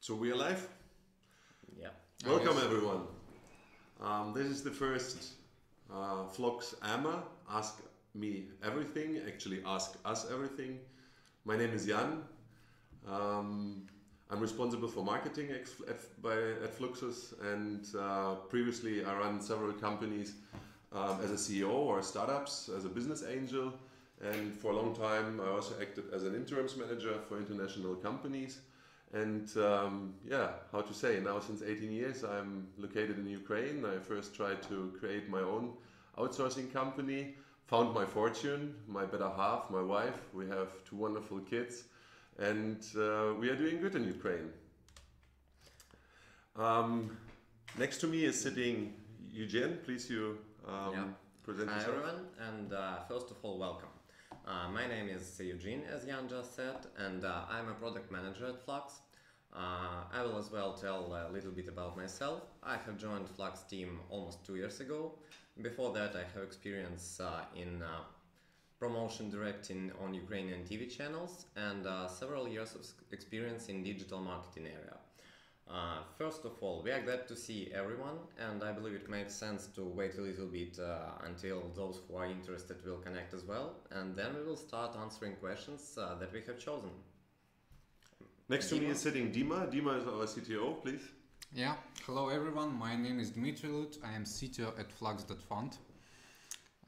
So we are live. Yeah. Welcome everyone. This is the first FLUX AMA, Ask Me Everything, actually Ask Us Everything. My name is Jan. I'm responsible for marketing at Fluxus, and previously I ran several companies as a CEO or startups, as a business angel, and for a long time I also acted as an interims manager for international companies. And how to say, now since 18 years I'm located in Ukraine. I first tried to create my own outsourcing company, found my fortune, my better half, my wife. We have two wonderful kids, and we are doing good in Ukraine. Next to me is sitting Eugene. Please present Hi yourself. everyone, and first of all, welcome. My name is Eugene, as Jan just said, and I'm a product manager at FLUX. I will as well tell a little bit about myself. I have joined FLUX team almost 2 years ago. Before that, I have experience in promotion directing on Ukrainian TV channels and several years of experience in digital marketing area. First of all, we are glad to see everyone, and I believe it makes sense to wait a little bit until those who are interested will connect as well, and then we will start answering questions that we have chosen. Next to me is sitting Dima. Dima is our CTO, please. Yeah, hello everyone, my name is Dmitry Lut, I am CTO at FLUX.fund,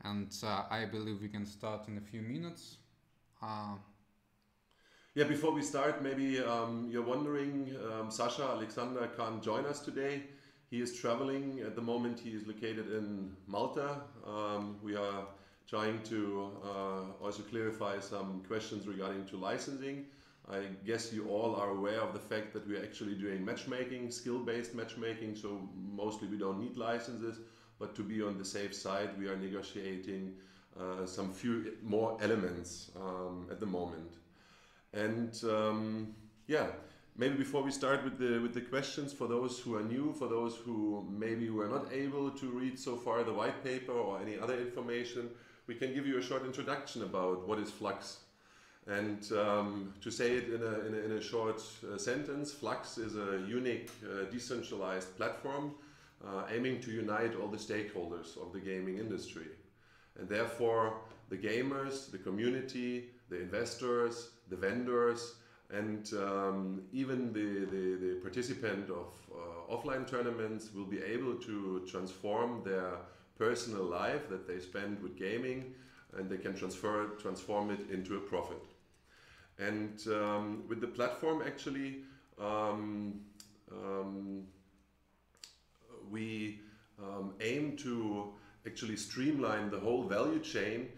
and I believe we can start in a few minutes. Before we start, maybe you're wondering, Sasha Alexander can't join us today. He is traveling at the moment. He is located in Malta. We are trying to also clarify some questions regarding to licensing. I guess you all are aware of the fact that we are actually doing matchmaking, skill-based matchmaking, so mostly we don't need licenses, but to be on the safe side, we are negotiating some few more elements at the moment. And maybe before we start with the questions, for those who are new, for those who maybe were not able to read so far the white paper or any other information, we can give you a short introduction about what is FLUX. And to say it in a short sentence, FLUX is a unique decentralized platform aiming to unite all the stakeholders of the gaming industry. And therefore, the gamers, the community, the investors, the vendors, and even the participant of offline tournaments will be able to transform their personal life that they spend with gaming, and they can transform it into a profit. And with the platform, actually, we aim to actually streamline the whole value chain,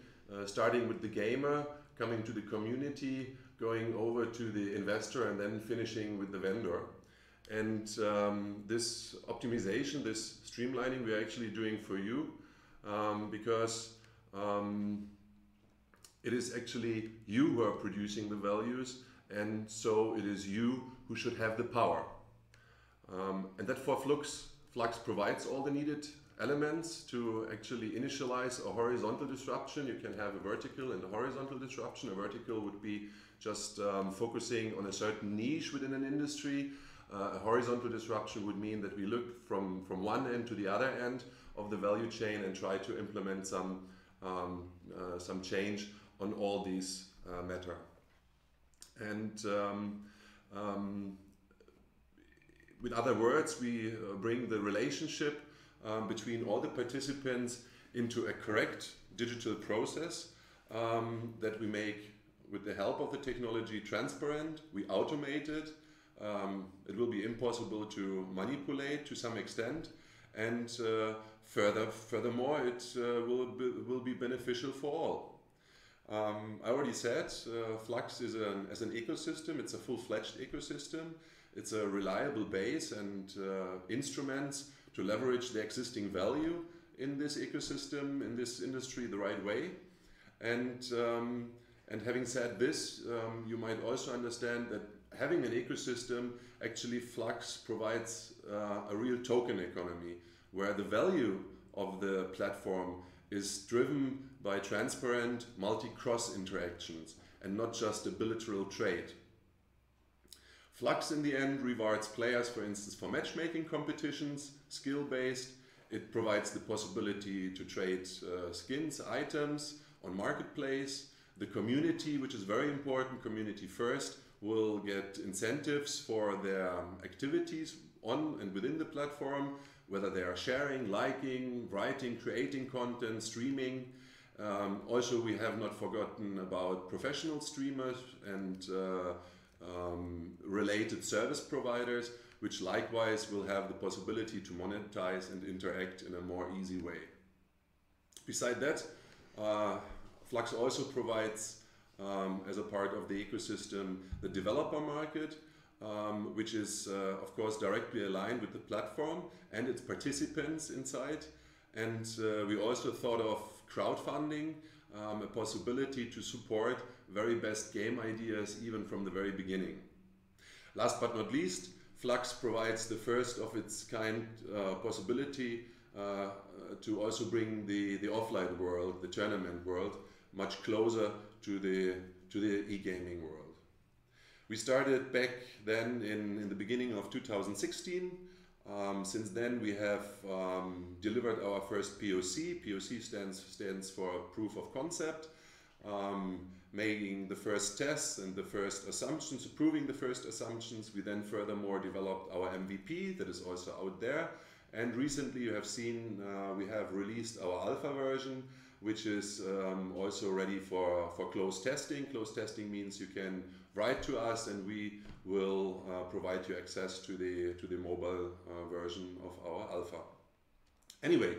starting with the gamer, coming to the community, going over to the investor, and then finishing with the vendor. And this optimization, this streamlining, we are actually doing for you because it is actually you who are producing the values, and so it is you who should have the power. And that for FLUX provides all the needed elements to actually initialize a horizontal disruption. You can have a vertical and a horizontal disruption. A vertical would be just focusing on a certain niche within an industry. A horizontal disruption would mean that we look from one end to the other end of the value chain and try to implement some change on all these matter. And with other words, we bring the relationship between all the participants into a correct digital process that we make with the help of the technology transparent. We automate it. It will be impossible to manipulate to some extent, and furthermore, it will be beneficial for all. I already said FLUX is as an ecosystem. It's a full-fledged ecosystem. It's a reliable base and instruments to leverage the existing value in this ecosystem, in this industry, the right way. And having said this, you might also understand that having an ecosystem, actually FLUX provides a real token economy, where the value of the platform is driven by transparent multi-cross interactions and not just a bilateral trade. FLUX in the end rewards players, for instance, for matchmaking competitions, skill-based. It provides the possibility to trade skins, items on marketplace. The community, which is very important, community first, will get incentives for their activities on and within the platform, whether they are sharing, liking, writing, creating content, streaming. Also, we have not forgotten about professional streamers and related service providers, which likewise will have the possibility to monetize and interact in a more easy way. Beside that, FLUX also provides, as a part of the ecosystem, the developer market, which is, of course, directly aligned with the platform and its participants inside. And we also thought of crowdfunding, a possibility to support very best game ideas even from the very beginning. Last but not least, FLUX provides the first of its kind possibility to also bring the offline world, the tournament world, much closer to the e-gaming world. We started back then in the beginning of 2016. Since then we have delivered our first POC. POC stands for proof of concept, making the first tests and the first assumptions, proving the first assumptions. We then furthermore developed our MVP that is also out there. And recently you have seen we have released our alpha version, which is also ready for closed testing. Closed testing means you can write to us and we will provide you access to the mobile version of our alpha. Anyway,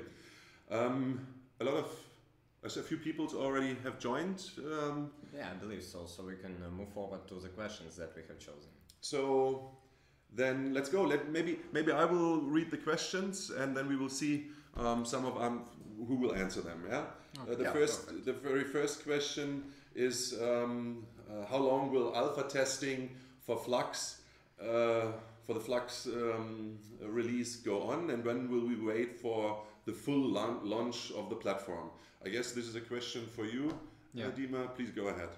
a few people already have joined. Yeah, I believe so. So we can move forward to the questions that we have chosen. So then let's go. Maybe I will read the questions and then we will see some of who will answer them. Yeah. Okay. The very first question is how long will alpha testing for FLUX for the FLUX release go on, and when will we wait for the full launch of the platform? I guess this is a question for you, Dima. Please go ahead.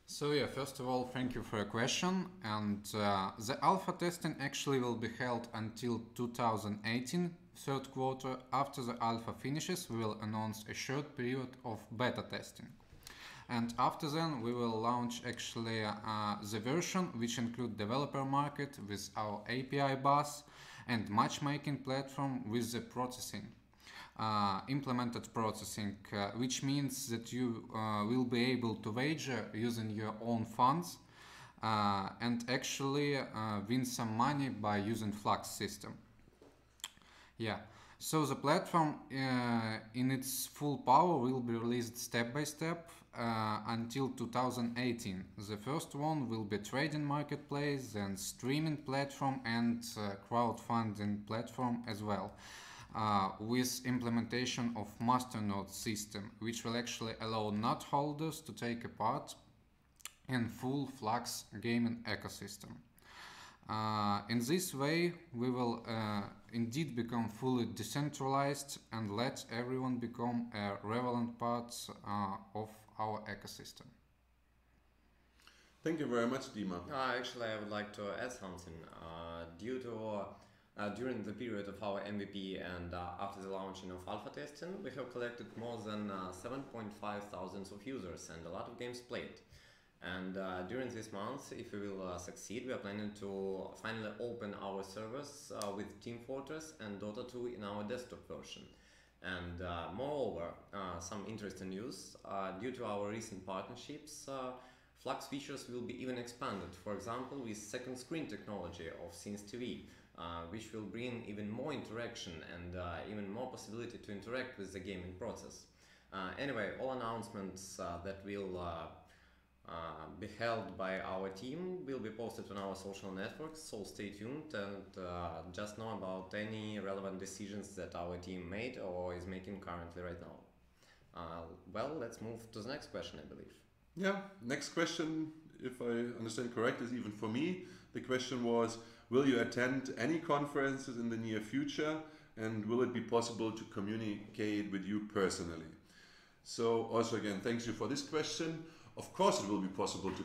So yeah, first of all, thank you for your question. And the alpha testing actually will be held until 2018, third quarter. After the alpha finishes, we will announce a short period of beta testing. And after then, we will launch actually the version which include developer market with our API bus and matchmaking platform with the processing. Implemented processing, which means that you will be able to wager using your own funds and actually win some money by using FLUX system. Yeah, so the platform in its full power will be released step by step until 2018. The first one will be trading marketplace, then streaming platform and crowdfunding platform as well. With implementation of masternode system, which will actually allow node holders to take a part in full FLUX gaming ecosystem. In this way, we will indeed become fully decentralized and let everyone become a relevant part of our ecosystem. Thank you very much, Dima. Actually, I would like to add something. During the period of our MVP and after the launching of alpha testing, we have collected more than 7.5 thousands of users and a lot of games played. And during this month, if we will succeed, we are planning to finally open our servers with Team Fortress and Dota 2 in our desktop version. And moreover, some interesting news, due to our recent partnerships, FLUX features will be even expanded, for example, with second screen technology of Scenes TV, which will bring even more interaction and even more possibility to interact with the gaming process. Anyway, all announcements that will be held by our team will be posted on our social networks, so stay tuned and just know about any relevant decisions that our team made or is making currently right now. Well, let's move to the next question, I believe. Yeah, next question, if I understand correct, is even for me. The question was, will you attend any conferences in the near future, and will it be possible to communicate with you personally? So also again, thanks you for this question. Of course it will be possible to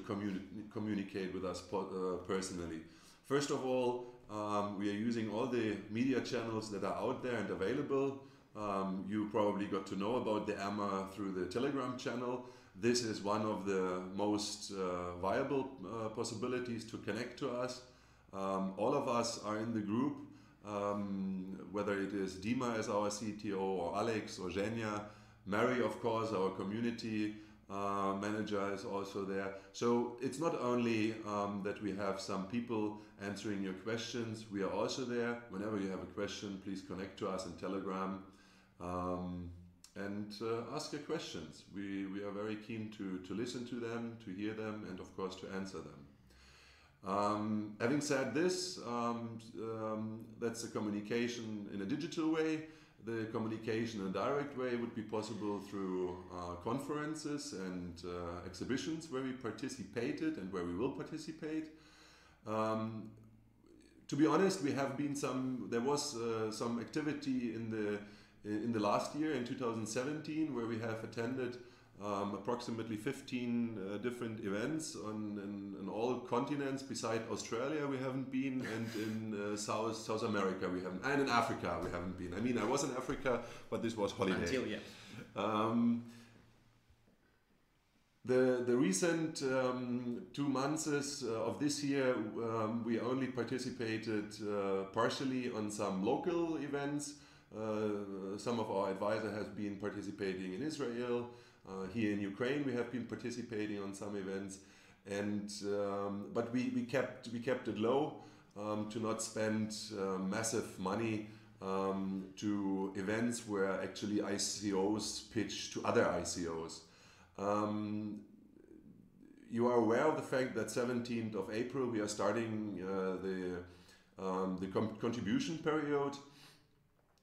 communicate with us personally. First of all, we are using all the media channels that are out there and available. You probably got to know about the AMA through the Telegram channel. This is one of the most viable possibilities to connect to us. All of us are in the group, whether it is Dima as our CTO, or Alex, or Zhenya. Mary, of course, our community manager, is also there. So it's not only that we have some people answering your questions, we are also there. Whenever you have a question, please connect to us in Telegram and ask your questions. We are very keen to listen to them, to hear them, and of course to answer them. Having said this, that's the communication in a digital way. The communication in a direct way would be possible through conferences and exhibitions where we participated and where we will participate. To be honest, there was some activity in the last year, in 2017, where we have attended approximately 15 different events in all continents. Beside Australia we haven't been, and in South America we haven't, and in Africa we haven't been. I mean, I was in Africa, but this was holiday. Until, yes. The recent 2 months of this year, we only participated partially on some local events. Some of our advisor has been participating in Israel. Here in Ukraine, we have been participating on some events, and but we kept it low to not spend massive money to events where actually ICOs pitch to other ICOs. You are aware of the fact that 17th of April we are starting the contribution period,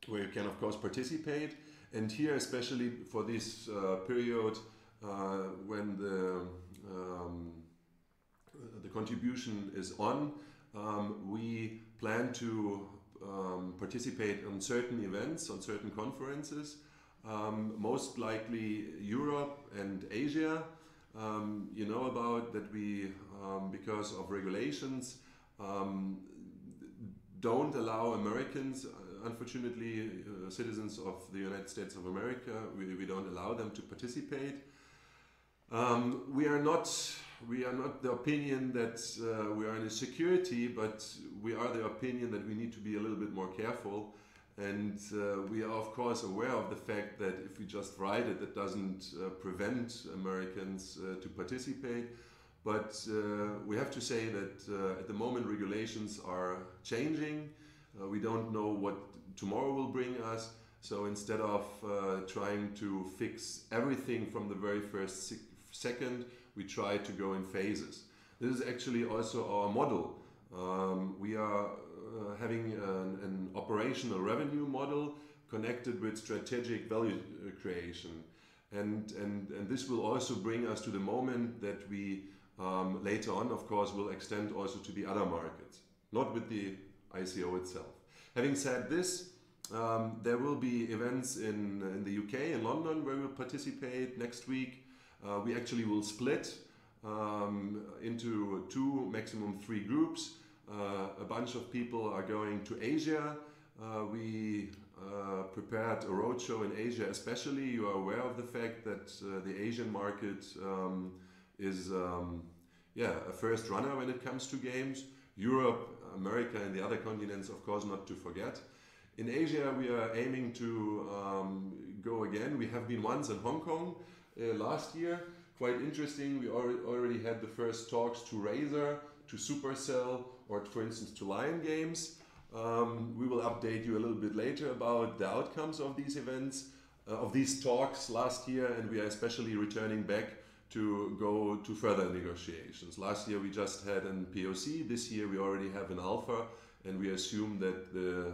where you can of course participate. And here, especially for this period when the contribution is on, we plan to participate on certain events, on certain conferences, most likely Europe and Asia. You know about that we, because of regulations, don't allow Americans, unfortunately, citizens of the United States of America, we don't allow them to participate. We are not the opinion that we are in a security, but we are the opinion that we need to be a little bit more careful. And we are of course aware of the fact that if we just write it, that doesn't prevent Americans to participate. But we have to say that at the moment regulations are changing. We don't know what tomorrow will bring us. So instead of trying to fix everything from the very first second, we try to go in phases. This is actually also our model. We are having an operational revenue model connected with strategic value creation. And this will also bring us to the moment that we later on, of course, will extend also to the other markets, not with the ICO itself. Having said this, there will be events in the UK, in London, where we'll participate next week. We actually will split into 2, maximum 3 groups. A bunch of people are going to Asia. We prepared a roadshow in Asia especially. You are aware of the fact that the Asian market is a first runner when it comes to games. Europe, America and the other continents, of course, not to forget. In Asia we are aiming to go again. We have been once in Hong Kong last year. Quite interesting. We already had the first talks to Razer, to Supercell, or for instance to Lion Games. We will update you a little bit later about the outcomes of these events, of these talks last year, and we are especially returning back to go to further negotiations. Last year we just had an POC, this year we already have an alpha, and we assume that the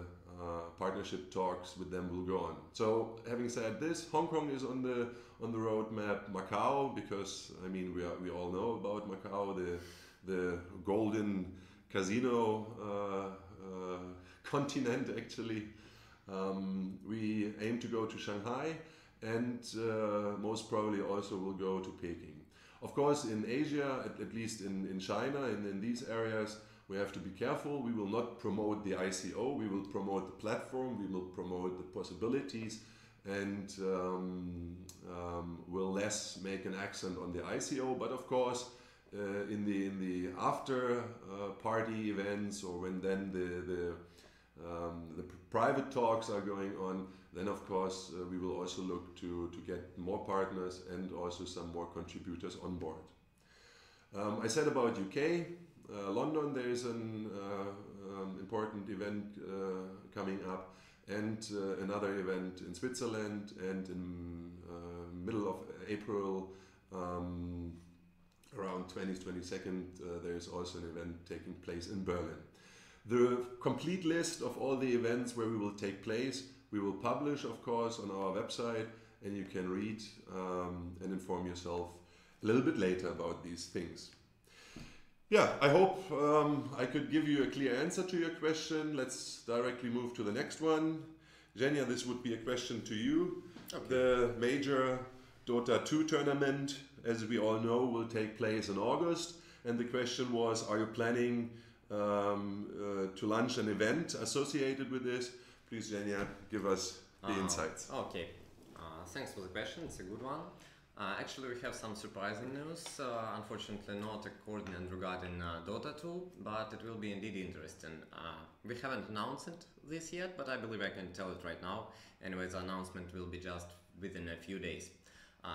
partnership talks with them will go on. So having said this, Hong Kong is on the roadmap. Macau, because I mean we all know about Macau, the golden casino continent actually. We aim to go to Shanghai, and most probably also will go to Peking. Of course in Asia, at least in China and in these areas, we have to be careful. We will not promote the ICO, we will promote the platform, we will promote the possibilities, and will less make an accent on the ICO. But of course, in the after party events, or when then the private talks are going on, then of course we will also look to get more partners and also some more contributors on board. I said about UK, London, there is an important event coming up, and another event in Switzerland, and in middle of April, around 20th, 22nd, there is also an event taking place in Berlin. The complete list of all the events where we will take place, we will publish, of course, on our website, and you can read and inform yourself a little bit later about these things. Yeah, I hope I could give you a clear answer to your question. Let's directly move to the next one. Zhenya, this would be a question to you. Okay. The major Dota 2 tournament, as we all know, will take place in August. And the question was, are you planning to launch an event associated with this? Please, Zhenya, give us the insights. Okay, thanks for the question, it's a good one. Actually, we have some surprising news, unfortunately not according and regarding Dota 2, but it will be indeed interesting. We haven't announced it this yet, but I believe I can tell it right now. Anyways, the announcement will be just within a few days.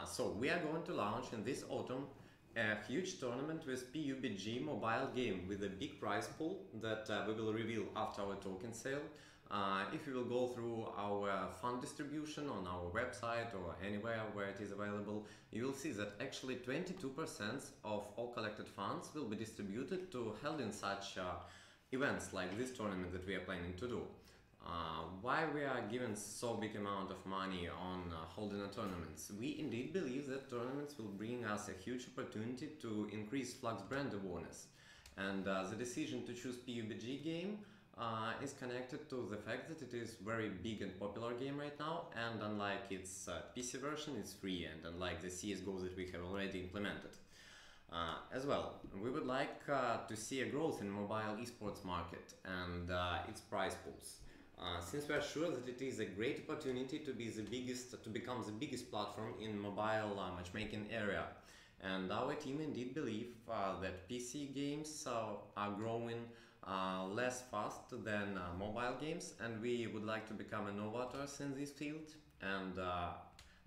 So we are going to launch in this autumn a huge tournament with PUBG mobile game with a big prize pool that we will reveal after our token sale. If you will go through our fund distribution on our website or anywhere where it is available, you will see that actually 22% of all collected funds will be distributed to held in such events like this tournament that we are planning to do. Why we are given so big amount of money on holding tournaments? We indeed believe that tournaments will bring us a huge opportunity to increase FLUX brand awareness. And the decision to choose PUBG game is connected to the fact that it is very big and popular game right now, and unlike its PC version, it's free, and unlike the CSGO that we have already implemented. As well, we would like to see a growth in mobile esports market and its prize pools. Since we are sure that it is a great opportunity to become the biggest platform in mobile matchmaking area. And our team indeed believe that PC games are growing less fast than mobile games, and we would like to become innovators in this field. And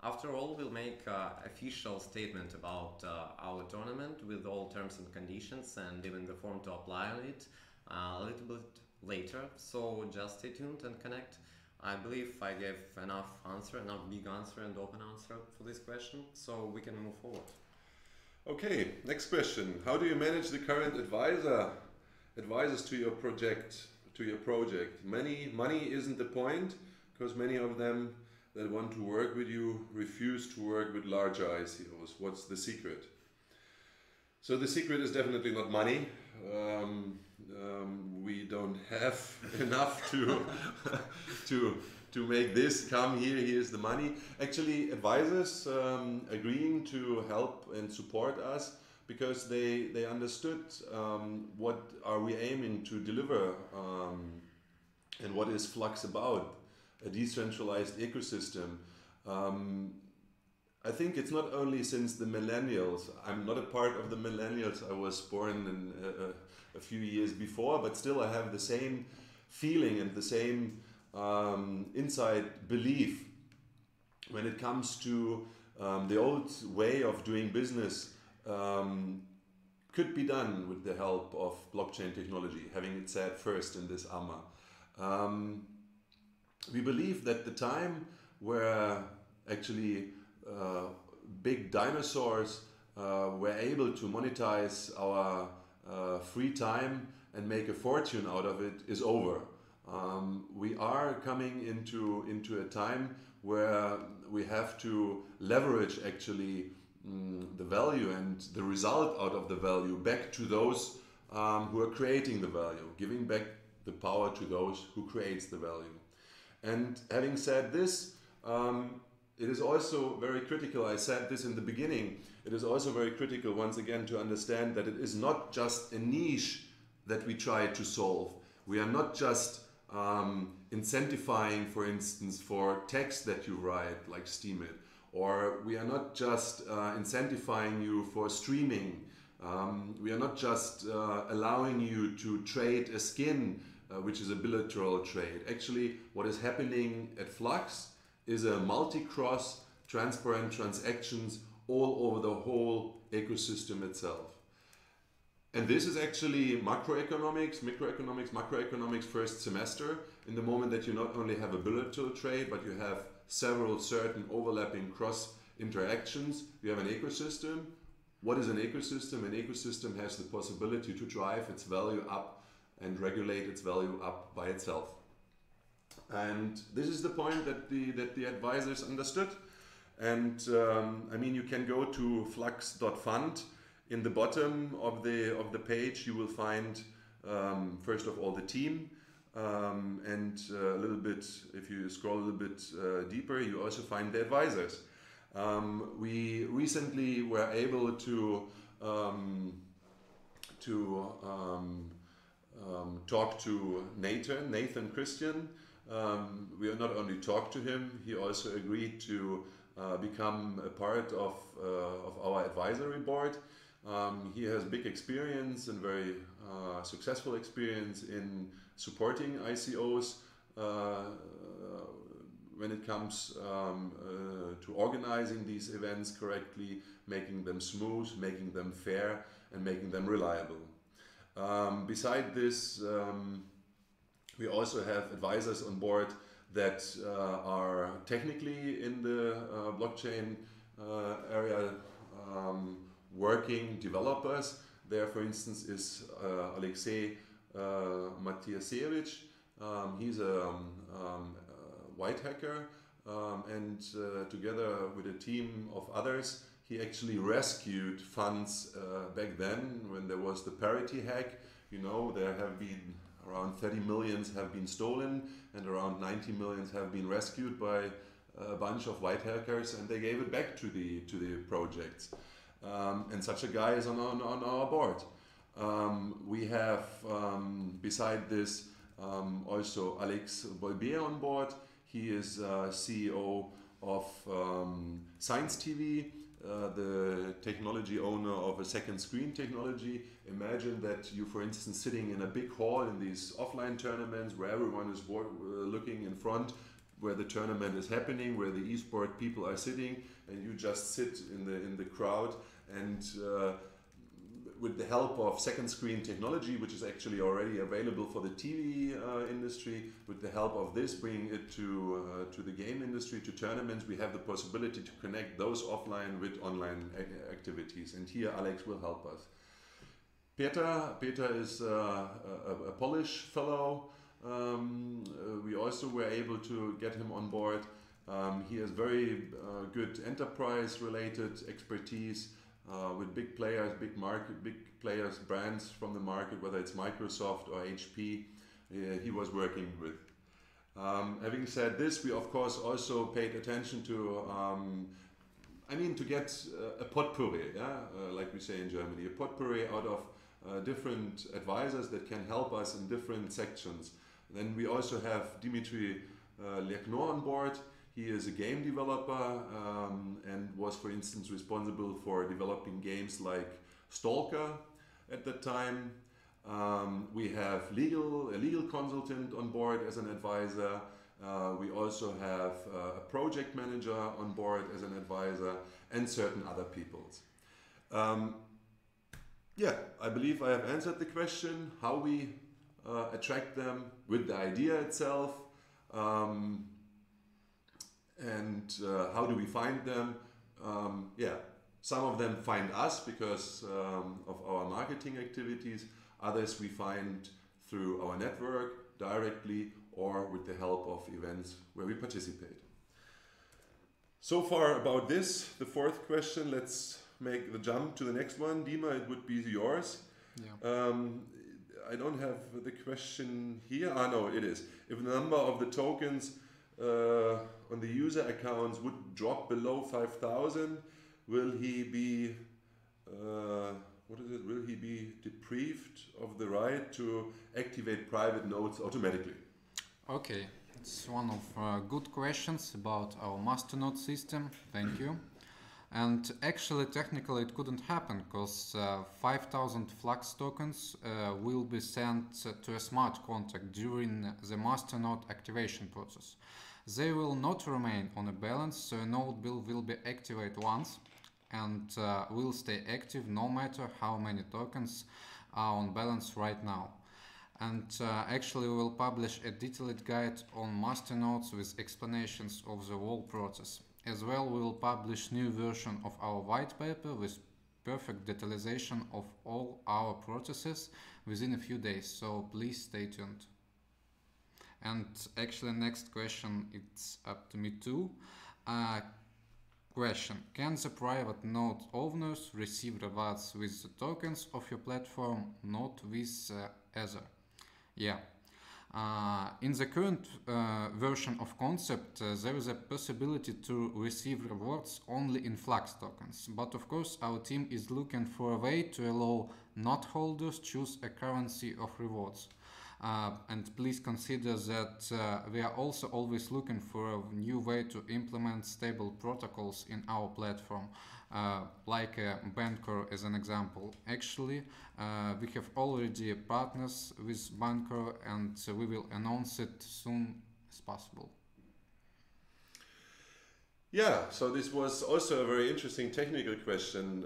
after all, we'll make an official statement about our tournament with all terms and conditions and even the form to apply on it a little bit later. So just stay tuned and connect. I believe I gave enough big answer and open answer for this question, so we can move forward. Okay, next question. How do you manage the current advisors to your project? Money isn't the point, because many of them that want to work with you refuse to work with larger ICOs. What's the secret? So the secret is definitely not money. We don't have enough to make this come here. Here's the money. Actually, advisors agreeing to help and support us because they understood what are we aiming to deliver and what is FLUX about, a decentralized ecosystem. I think it's not only since the millennials. I'm not a part of the millennials. I was born in a few years before, but still I have the same feeling and the same inside belief when it comes to the old way of doing business could be done with the help of blockchain technology, having it said first in this AMA. We believe that the time where actually big dinosaurs were able to monetize our free time and make a fortune out of it is over. We are coming into a time where we have to leverage actually the value and the result out of the value back to those who are creating the value, giving back the power to those who creates the value. And having said this, it is also very critical, I said this in the beginning, it is also very critical once again to understand that it is not just a niche that we try to solve. We are not just incentivizing, for instance, for text that you write, like Steemit, or we are not just incentivizing you for streaming. We are not just allowing you to trade a skin, which is a bilateral trade. Actually, what is happening at FLUX is a multi-cross transparent transactions all over the whole ecosystem itself. And this is actually macroeconomics, microeconomics, macroeconomics first semester, in the moment that you not only have a bilateral trade, but you have several certain overlapping cross interactions. You have an ecosystem. What is an ecosystem? An ecosystem has the possibility to drive its value up and regulate its value up by itself. And this is the point that the advisors understood. And I mean, you can go to flux.fund. In the bottom of the page, you will find first of all the team, and a little bit, if you scroll a little bit deeper, you also find the advisors. We recently were able to talk to Nathan Christian. We not only talked to him, he also agreed to become a part of our advisory board. He has big experience and very successful experience in supporting ICOs when it comes to organizing these events correctly, making them smooth, making them fair, and making them reliable. Beside this, we also have advisors on board that are technically in the blockchain area, working developers. There, for instance, is Alexei Matiasevich. He's a white hacker, and together with a team of others, he actually rescued funds back then when there was the parity hack. You know, there have been around 30 millions have been stolen and around 90 millions have been rescued by a bunch of white hackers, and they gave it back to the projects. And such a guy is on our board. We have, beside this, also Alex Bolbier on board. He is CEO of Science TV, the technology owner of a second screen technology. Imagine that you, for instance, sitting in a big hall in these offline tournaments where everyone is looking in front, where the tournament is happening, where the esport people are sitting, and you just sit in the crowd, and with the help of second screen technology, which is actually already available for the TV industry, with the help of this, bringing it to the game industry, to tournaments, we have the possibility to connect those offline with online activities. And here Alex will help us. Peter is a Polish fellow. We also were able to get him on board. He has very good enterprise-related expertise with big players, big players, brands from the market, whether it's Microsoft or HP. He was working with. Having said this, we of course also paid attention to, to get a potpourri, like we say in Germany, a potpourri out of different advisors that can help us in different sections. Then we also have Dimitri Leknor on board. He is a game developer and was, for instance, responsible for developing games like Stalker at that time. We have a legal consultant on board as an advisor. We also have a project manager on board as an advisor, and certain other people. I believe I have answered the question, how we attract them with the idea itself, and how do we find them. Some of them find us because of our marketing activities. Others we find through our network directly or with the help of events where we participate. So far about this, the fourth question. Let's make the jump to the next one. Dima, it would be yours. Yeah. I don't have the question here. No, it is. If the number of the tokens on the user accounts would drop below 5,000, will he be what is it? Will he be deprived of the right to activate private nodes automatically? Okay, it's one of good questions about our masternode system. Thank you. And actually, technically, it couldn't happen because 5,000 FLUX tokens will be sent to a smart contract during the masternode activation process. They will not remain on a balance, so a node will be activated once and will stay active no matter how many tokens are on balance right now. And actually, we will publish a detailed guide on masternodes with explanations of the whole process. As well, we will publish new version of our white paper with perfect detalization of all our processes within a few days, so please stay tuned. And actually, next question, it's up to me too. Question: can the private node owners receive rewards with the tokens of your platform, not with Ether? Yeah. In the current version of concept, there is a possibility to receive rewards only in FLUX tokens. But of course, our team is looking for a way to allow node holders choose a currency of rewards. And please consider that we are also always looking for a new way to implement stable protocols in our platform, like Bancor as an example. Actually, we have already partners with Bancor, and we will announce it soon as possible. Yeah, so this was also a very interesting technical question.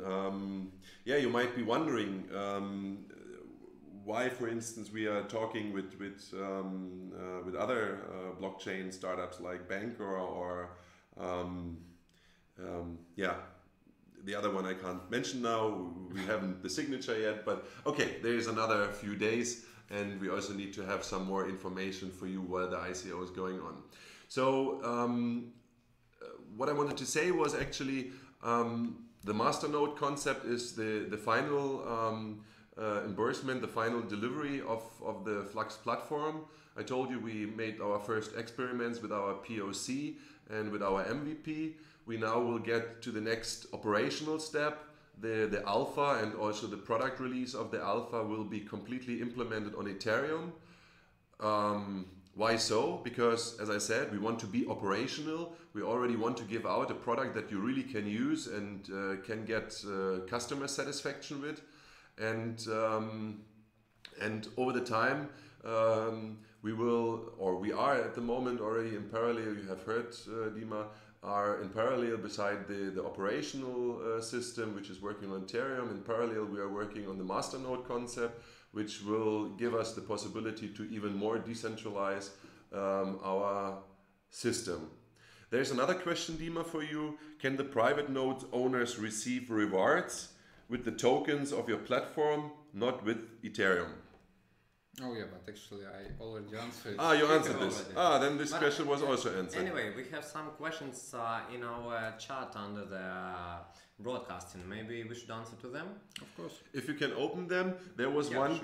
Yeah, you might be wondering why, for instance, we are talking with other blockchain startups like Bancor or yeah, the other one I can't mention now. We haven't the signature yet, but okay, there is another few days, and we also need to have some more information for you while the ICO is going on. So what I wanted to say was actually the masternode concept is the final endorsement, the final delivery of the FLUX platform. I told you we made our first experiments with our POC and with our MVP. We now will get to the next operational step. The alpha and also the product release of the alpha will be completely implemented on Ethereum. Why so? Because, as I said, we want to be operational. We already want to give out a product that you really can use and can get customer satisfaction with. And over the time, we will, or we are at the moment already in parallel, you have heard Dima, are in parallel beside the operational system, which is working on Ethereum. In parallel, we are working on the masternode concept, which will give us the possibility to even more decentralize our system. There's another question, Dima, for you. Can the private node owners receive rewards with the tokens of your platform, not with Ethereum? Oh yeah, but actually I already answered. You answered this. Then this question was also answered. Anyway, we have some questions in our chat under the broadcasting. Maybe we should answer to them. Of course. If you can open them, there was one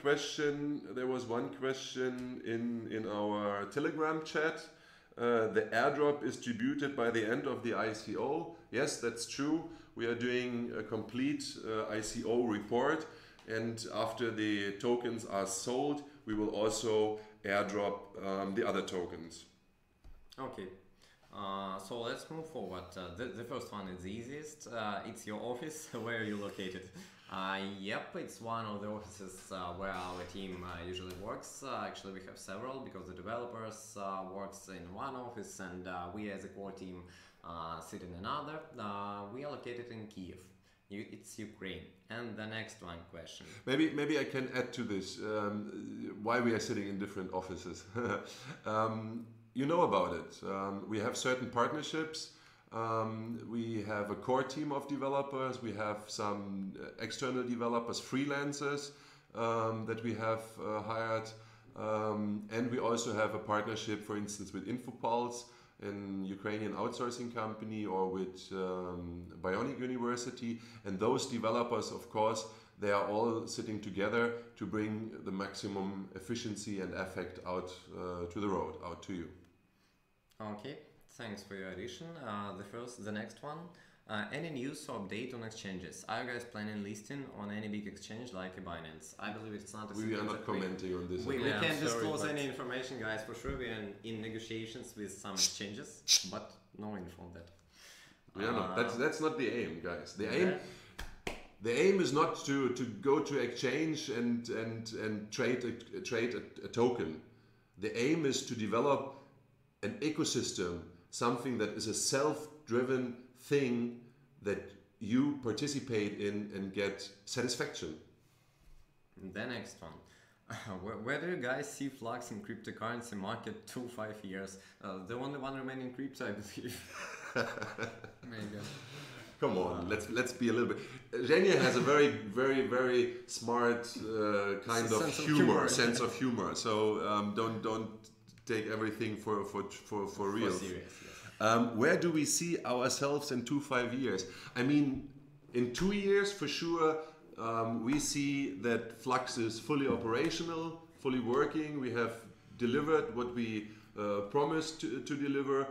question. There was one question in our Telegram chat. The airdrop is distributed by the end of the ICO. Yes, that's true. We are doing a complete ICO report. And after the tokens are sold, we will also airdrop the other tokens. Okay, so let's move forward. The first one is the easiest. It's your office. Where are you located? Yep, it's one of the offices where our team usually works. Actually, we have several because the developers works in one office and we as a core team sit in another. We are located in Kiev. It's Ukraine. And the next one question. Maybe I can add to this why we are sitting in different offices. You know about it. We have certain partnerships. We have a core team of developers. We have some external developers, freelancers that we have hired. And we also have a partnership, for instance, with Infopulse, an Ukrainian outsourcing company, or with Bionic University. And those developers, of course, they are all sitting together to bring the maximum efficiency and effect out to the road, out to you. Okay, thanks for your addition. The next one. Any news or update on exchanges? Are you guys planning listing on any big exchange like Binance? I believe it's not a We secret are not that commenting on this. we Yeah, can't I'm sorry, disclose but- any information, guys. For sure, we are in negotiations with some exchanges, but no info on that. We are not. That's not the aim, guys. The Yeah. aim. The aim is not to go to exchange and trade a token. The aim is to develop an ecosystem, something that is a self-driven thing that you participate in and get satisfaction. The next one. Where do you guys see FLUX in cryptocurrency market 2-5 years? The only one remaining crypto, I believe. Maybe. Come on, let's be a little bit. Zhenya has a very smart kind of Sense of humor, humor. sense of humor. So don't take everything for real. For serious, yes. Where do we see ourselves in 2-5 years? I mean, in 2 years for sure. We see that FLUX is fully operational, fully working. We have delivered what we promised to deliver.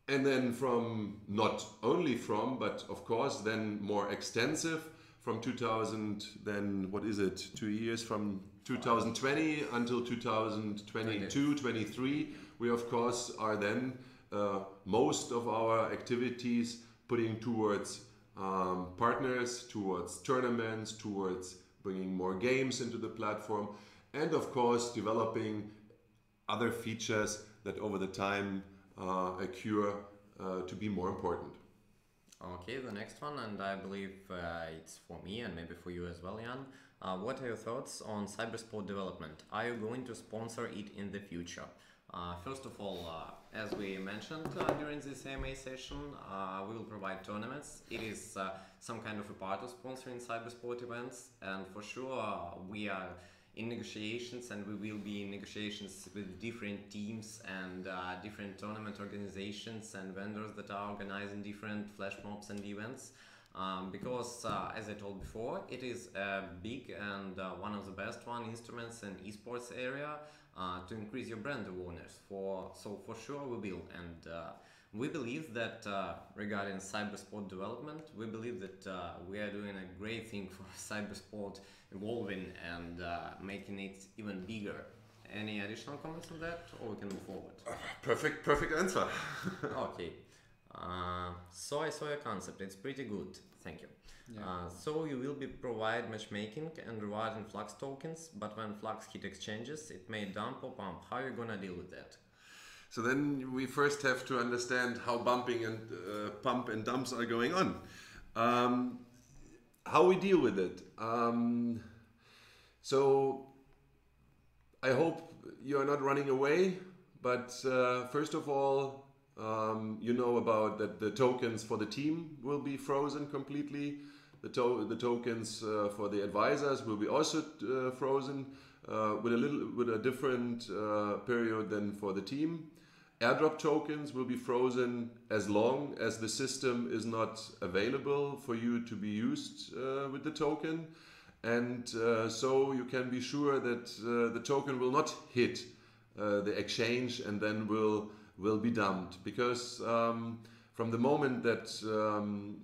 And then from, not only from, but of course then more extensive from 2000, then what is it, 2 years from 2020 until 2022, 23. We of course are then most of our activities putting towards partners, towards tournaments, towards bringing more games into the platform, and of course developing other features that over the time occur to be more important. Okay, the next one, and I believe it's for me and maybe for you as well, Jan. What are your thoughts on cybersport development? Are you going to sponsor it in the future? First of all, as we mentioned during this AMA session, we will provide tournaments. It is some kind of a part of sponsoring cybersport events, and for sure we are in negotiations, and we will be in negotiations with different teams and different tournament organizations and vendors that are organizing different flash mobs and events. Because as I told before, it is a big and one of the best instruments in esports area to increase your brand awareness. So for sure we will, and we believe that regarding cybersport development, we believe that we are doing a great thing for cybersport evolving and making it even bigger. Any additional comments on that, or we can move forward? Perfect answer. Okay. So I saw your concept. It's pretty good. Thank you. Yeah. So you will be provide matchmaking and rewarding FLUX tokens, but when FLUX hit exchanges, it may dump or pump. How are you gonna deal with that? So then we first have to understand how bumping and pump and dumps are going on. How we deal with it. So I hope you are not running away, but first of all, you know about that the tokens for the team will be frozen completely. The tokens for the advisors will be also frozen with a different period than for the team. Airdrop tokens will be frozen as long as the system is not available for you to be used with the token, and so you can be sure that the token will not hit the exchange and then will be dumped, because from the moment that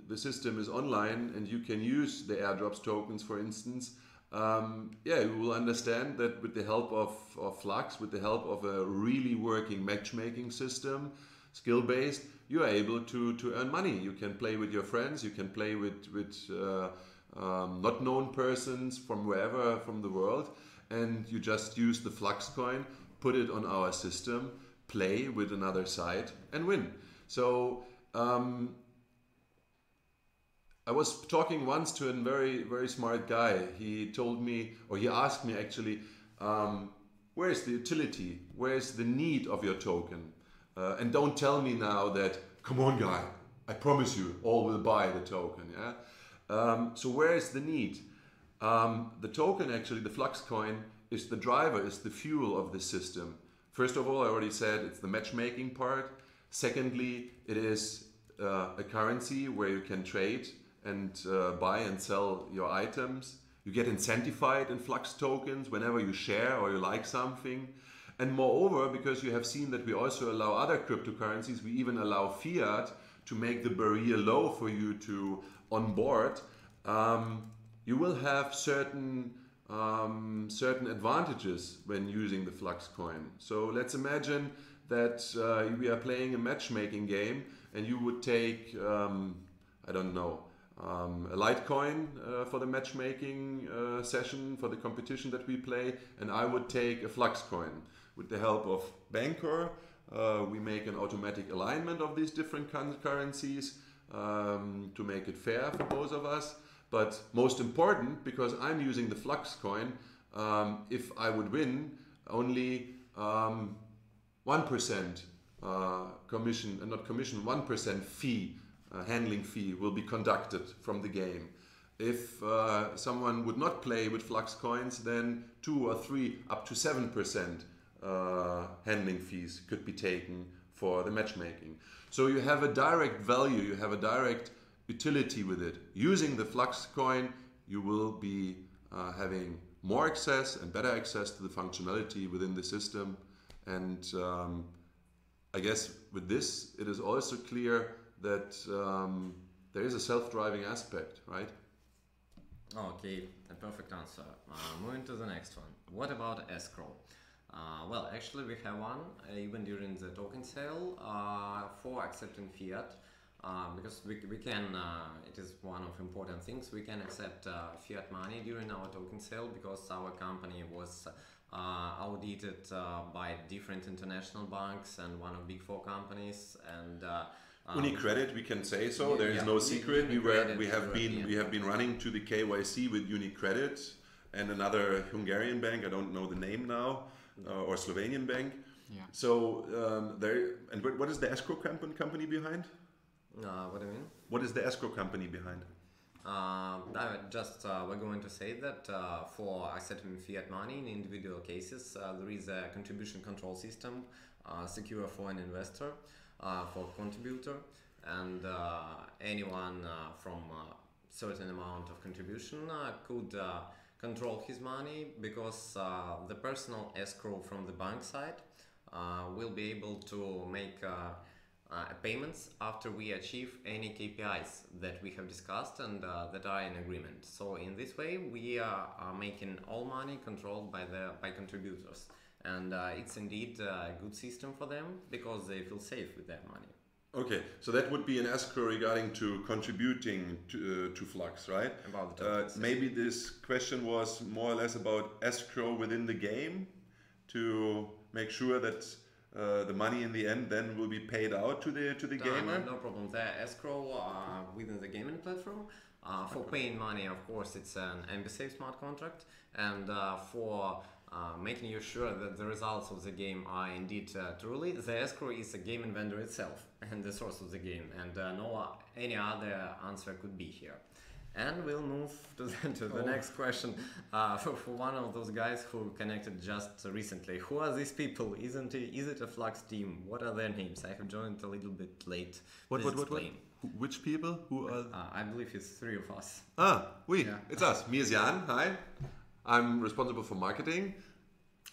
the system is online and you can use the airdrops tokens, for instance, you will understand that with the help of FLUX, with the help of a really working matchmaking system, skill-based, you are able to earn money. You can play with your friends, you can play with not known persons from wherever from the world, and you just use the FLUX coin, put it on our system, play with another side and win. So I was talking once to a very smart guy. He told me, or he asked me actually, where is the utility? Where is the need of your token? And don't tell me now that, come on guy, I promise you, all will buy the token. Yeah. So where is the need? The token, actually, the FLUX coin, is the driver, is the fuel of the system. First of all, I already said it's the matchmaking part. Secondly, it is a currency where you can trade and buy and sell your items. You get incentivized in FLUX tokens whenever you share or you like something. And moreover, because you have seen that we also allow other cryptocurrencies, we even allow fiat to make the barrier low for you to onboard, you will have certain advantages when using the FLUX coin. So let's imagine that we are playing a matchmaking game and you would take, I don't know, a Litecoin for the matchmaking session, for the competition that we play, and I would take a FLUX coin. With the help of Bancor, we make an automatic alignment of these different currencies to make it fair for both of us. But most important, because I'm using the FLUX coin, if I would win, only 1% commission, not commission, 1% fee, handling fee will be conducted from the game. If someone would not play with FLUX coins, then 2 or 3, up to 7% handling fees could be taken for the matchmaking. So you have a direct value, you have a direct utility with it. Using the FLUX coin, you will be having more access and better access to the functionality within the system. And I guess with this, it is also clear that there is a self-driving aspect, right? Okay, a perfect answer. Moving to the next one. What about escrow? Well, actually we have one even during the token sale for accepting fiat, because we can, it is one of important things, we can accept fiat money during our token sale because our company was audited by different international banks and one of big 4 companies, and UniCredit, we can say so. There is no secret. We have been running to the KYC with UniCredit and another Hungarian bank. I don't know the name now, or Slovenian bank. Yeah. So what is the escrow company behind? what do you mean? What is the escrow company behind? We're going to say that for accepting fiat money in individual cases, there is a contribution control system secure for an investor, for contributor, and anyone from a certain amount of contribution could control his money, because the personal escrow from the bank side will be able to make payments after we achieve any KPIs that we have discussed and that are in agreement. So in this way we are making all money controlled by contributors, and it's indeed a good system for them because they feel safe with their money. Okay, so that would be an escrow regarding to contributing to FLUX, right? About the tokens. Maybe this question was more or less about escrow within the game to make sure that the money in the end then will be paid out to the gamer? No problem. The escrow within the gaming platform, for paying money, of course, it's an MB-Safe smart contract, and for making you sure that the results of the game are indeed truly, the escrow is a gaming vendor itself and the source of the game, and any other answer could be here. And we'll move to the next question for one of those guys who connected just recently. Who are these people? Is it a FLUX team? What are their names? I have joined a little bit late. What? Which people? Who are? I believe it's 3 of us. It's us. Me is Jan. Hi. I'm responsible for marketing.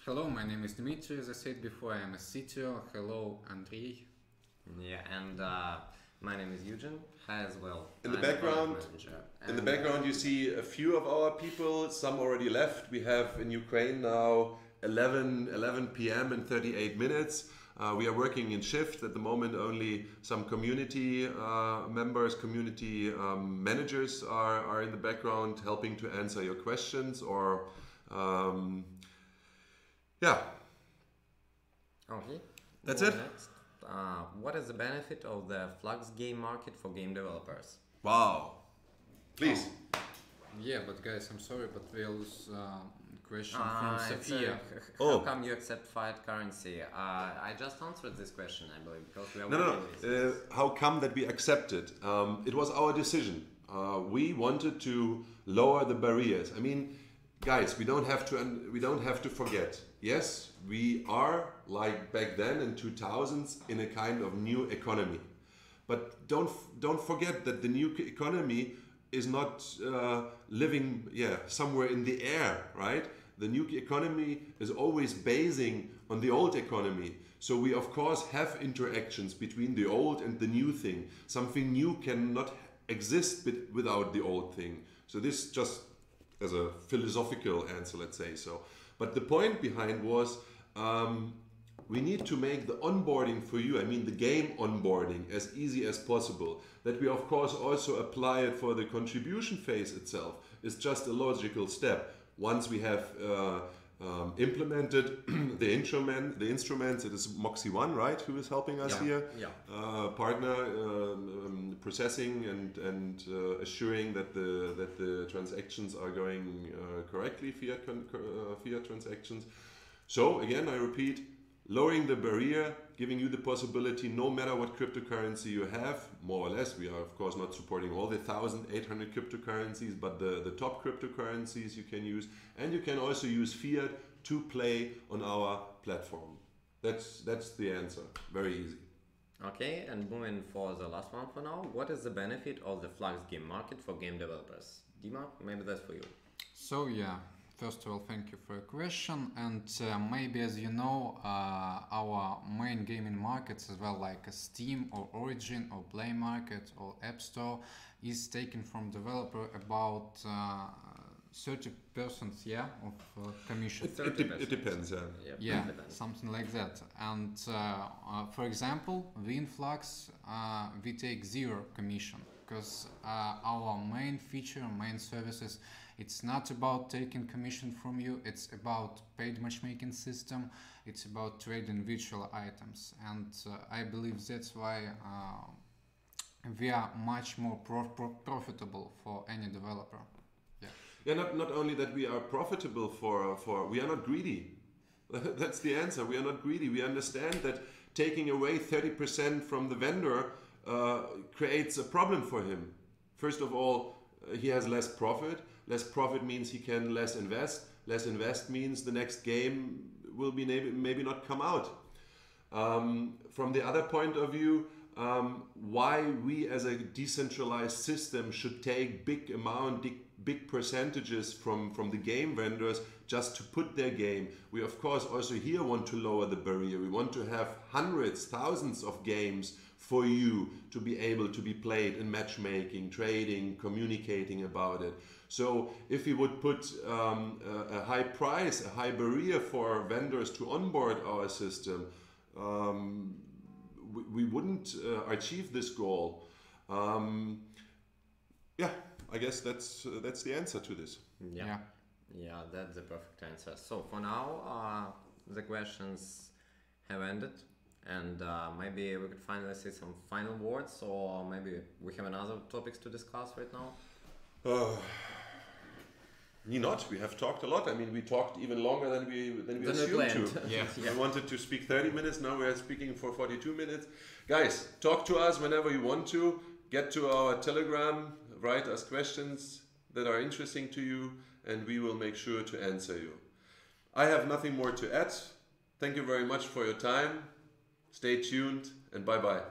Hello, my name is Dmitry. As I said before, I am a CTO. Hello, Andrei. Yeah, and my name is Eugen. Hi as well. In the background, you see a few of our people. Some already left. We have in Ukraine now 11 p.m. and 38 minutes. We are working in shift at the moment. Only some community members, community managers are in the background helping to answer your questions or yeah. Okay. That's it. Next. What is the benefit of the FLUX game market for game developers? Wow. Please. Yeah, but guys, I'm sorry, but there's question from Sophia. How come you accept fiat currency? I just answered this question, I believe, because we are No. How come that we accepted? It was our decision. We wanted to lower the barriers. I mean, guys, we don't have to forget. Yes, we are like back then in 2000s in a kind of new economy, but don't forget that the new economy is not living somewhere in the air, right? the new economy is always basing on the old economy. So we of course have interactions between the old and the new thing. Something new cannot exist without the old thing. So this just as a philosophical answer, let's say so. But the point behind was we need to make the onboarding for you, I mean the game onboarding, as easy as possible. That we of course also apply it for the contribution phase itself is just a logical step. Once we have implemented the instruments, it is Moxie One, right, who is helping us here? Yeah. Partner processing and assuring that the transactions are going correctly, fiat transactions. So again, I repeat, lowering the barrier, giving you the possibility, no matter what cryptocurrency you have, more or less, we are of course not supporting all the 1,800 cryptocurrencies, but the top cryptocurrencies you can use, and you can also use fiat to play on our platform. That's the answer, very easy. Okay, and moving for the last one for now, what is the benefit of the Flux game market for game developers? Dima, maybe that's for you. So yeah, first of all, thank you for your question. And maybe as you know, our main gaming markets as well, like Steam or Origin or Play Market or App Store, is taken from developer about 30% of commission. It depends, yeah. Yeah, something like that. And for example, we in Flux, we take 0 commission because our main feature, main services, it's not about taking commission from you, it's about paid matchmaking system, it's about trading virtual items. And I believe that's why we are much more profitable for any developer. Yeah, not only that we are profitable for we are not greedy. That's the answer. We are not greedy. We understand that taking away 30% from the vendor creates a problem for him. First of all, he has less profit. Less profit means he can less invest. Less invest means the next game will be maybe not come out. From the other point of view, why we as a decentralized system should take big percentages from the game vendors just to put their game. We of course also here want to lower the barrier. We want to have hundreds, thousands of games for you to be able to be played in matchmaking, trading, communicating about it. So if we would put a high price, a high barrier for vendors to onboard our system, we wouldn't achieve this goal. Yeah, I guess that's the answer to this. Yeah, that's the perfect answer. So for now, the questions have ended, and maybe we could finally say some final words, or maybe we have another topics to discuss right now. Not. We have talked a lot. I mean, we talked even longer than we assumed to. Yeah. I wanted to speak 30 minutes. Now we are speaking for 42 minutes. Guys, talk to us whenever you want to. Get to our Telegram. Write us questions that are interesting to you, and we will make sure to answer you. I have nothing more to add. Thank you very much for your time. Stay tuned, and bye-bye.